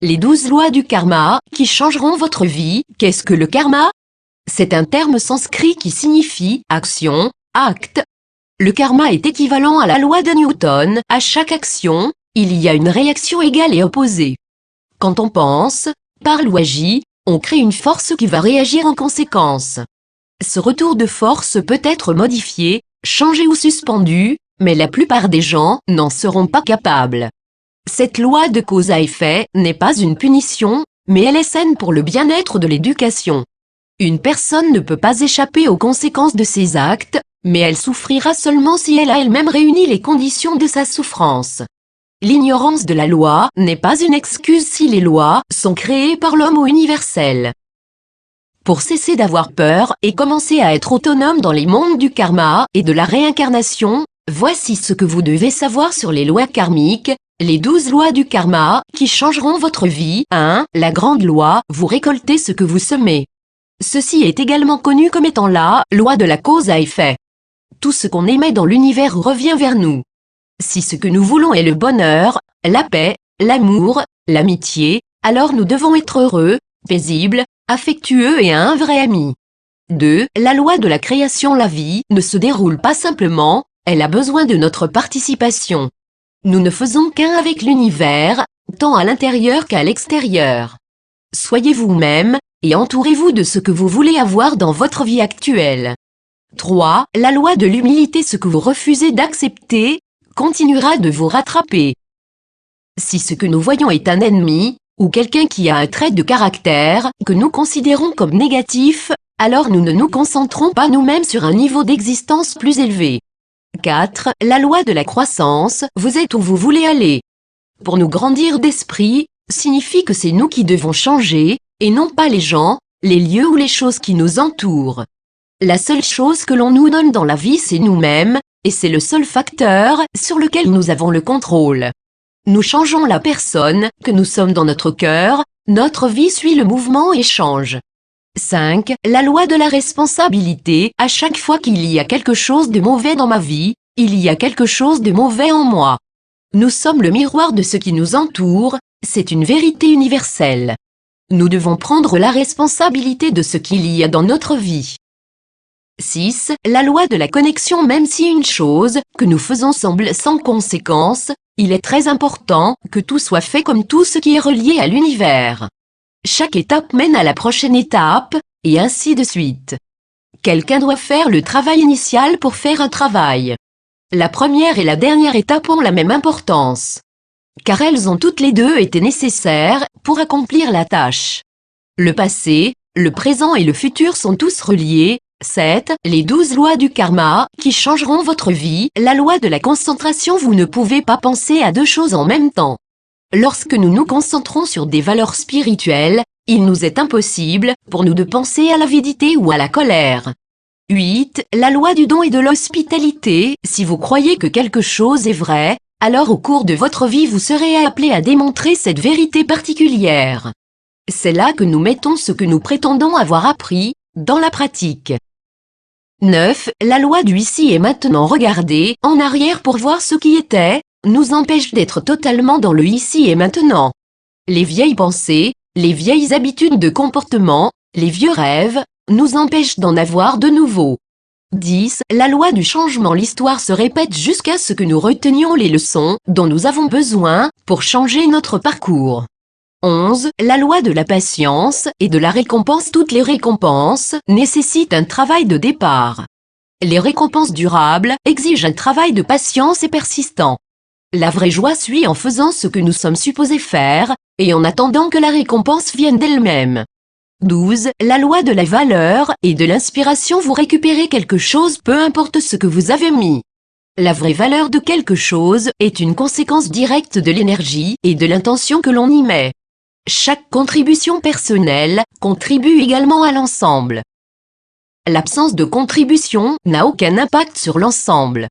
Les 12 lois du karma, qui changeront votre vie. Qu'est-ce que le karma? C'est un terme sanskrit qui signifie « action »,« acte ». Le karma est équivalent à la loi de Newton. À chaque action, il y a une réaction égale et opposée. Quand on pense, parle ou agit, on crée une force qui va réagir en conséquence. Ce retour de force peut être modifié, changé ou suspendu, mais la plupart des gens n'en seront pas capables. Cette loi de cause à effet n'est pas une punition, mais elle est saine pour le bien-être de l'éducation. Une personne ne peut pas échapper aux conséquences de ses actes, mais elle souffrira seulement si elle a elle-même réuni les conditions de sa souffrance. L'ignorance de la loi n'est pas une excuse si les lois sont créées par l'homme ou universelles. Pour cesser d'avoir peur et commencer à être autonome dans les mondes du karma et de la réincarnation, voici ce que vous devez savoir sur les lois karmiques, les 12 lois du karma, qui changeront votre vie. 1. La grande loi, vous récoltez ce que vous semez. Ceci est également connu comme étant la loi de la cause à effet. Tout ce qu'on émet dans l'univers revient vers nous. Si ce que nous voulons est le bonheur, la paix, l'amour, l'amitié, alors nous devons être heureux, paisibles, affectueux et un vrai ami. 2. La loi de la création. La vie ne se déroule pas simplement, elle a besoin de notre participation. Nous ne faisons qu'un avec l'univers, tant à l'intérieur qu'à l'extérieur. Soyez vous-même, et entourez-vous de ce que vous voulez avoir dans votre vie actuelle. 3. La loi de l'humilité. Ce que vous refusez d'accepter continuera de vous rattraper. Si ce que nous voyons est un ennemi, ou quelqu'un qui a un trait de caractère que nous considérons comme négatif, alors nous ne nous concentrons pas nous-mêmes sur un niveau d'existence plus élevé. 4. La loi de la croissance. Vous êtes où vous voulez aller. Pour nous grandir d'esprit, signifie que c'est nous qui devons changer, et non pas les gens, les lieux ou les choses qui nous entourent. La seule chose que l'on nous donne dans la vie, c'est nous-mêmes, et c'est le seul facteur sur lequel nous avons le contrôle. Nous changeons la personne que nous sommes dans notre cœur, notre vie suit le mouvement et change. 5. La loi de la responsabilité. À chaque fois qu'il y a quelque chose de mauvais dans ma vie, il y a quelque chose de mauvais en moi. Nous sommes le miroir de ce qui nous entoure, c'est une vérité universelle. Nous devons prendre la responsabilité de ce qu'il y a dans notre vie. 6. La loi de la connexion. Même si une chose que nous faisons semble sans conséquence, il est très important que tout soit fait comme tout ce qui est relié à l'univers. Chaque étape mène à la prochaine étape, et ainsi de suite. Quelqu'un doit faire le travail initial pour faire un travail. La première et la dernière étape ont la même importance, car elles ont toutes les deux été nécessaires pour accomplir la tâche. Le passé, le présent et le futur sont tous reliés. 7. Les 12 lois du karma, qui changeront votre vie. La loi de la concentration. Vous ne pouvez pas penser à deux choses en même temps. Lorsque nous nous concentrons sur des valeurs spirituelles, il nous est impossible pour nous de penser à l'avidité ou à la colère. 8. La loi du don et de l'hospitalité. Si vous croyez que quelque chose est vrai, alors au cours de votre vie vous serez appelé à démontrer cette vérité particulière. C'est là que nous mettons ce que nous prétendons avoir appris, dans la pratique. 9. La loi du ici et maintenant. Regarder en arrière pour voir ce qui était, nous empêche d'être totalement dans le ici et maintenant. Les vieilles pensées, les vieilles habitudes de comportement, les vieux rêves, nous empêchent d'en avoir de nouveaux. 10. La loi du changement. L'histoire se répète jusqu'à ce que nous retenions les leçons dont nous avons besoin pour changer notre parcours. 11. La loi de la patience et de la récompense. Toutes les récompenses nécessitent un travail de départ. Les récompenses durables exigent un travail de patience et persistant. La vraie joie suit en faisant ce que nous sommes supposés faire, et en attendant que la récompense vienne d'elle-même. 12. La loi de la valeur et de l'inspiration. Vous récupérez quelque chose peu importe ce que vous avez mis. La vraie valeur de quelque chose est une conséquence directe de l'énergie et de l'intention que l'on y met. Chaque contribution personnelle contribue également à l'ensemble. L'absence de contribution n'a aucun impact sur l'ensemble.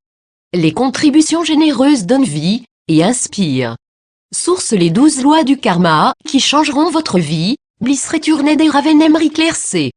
Les contributions généreuses donnent vie et inspirent. Source. Les 12 lois du karma, qui changeront votre vie. Bliss Returned et Raven Emery Claire C.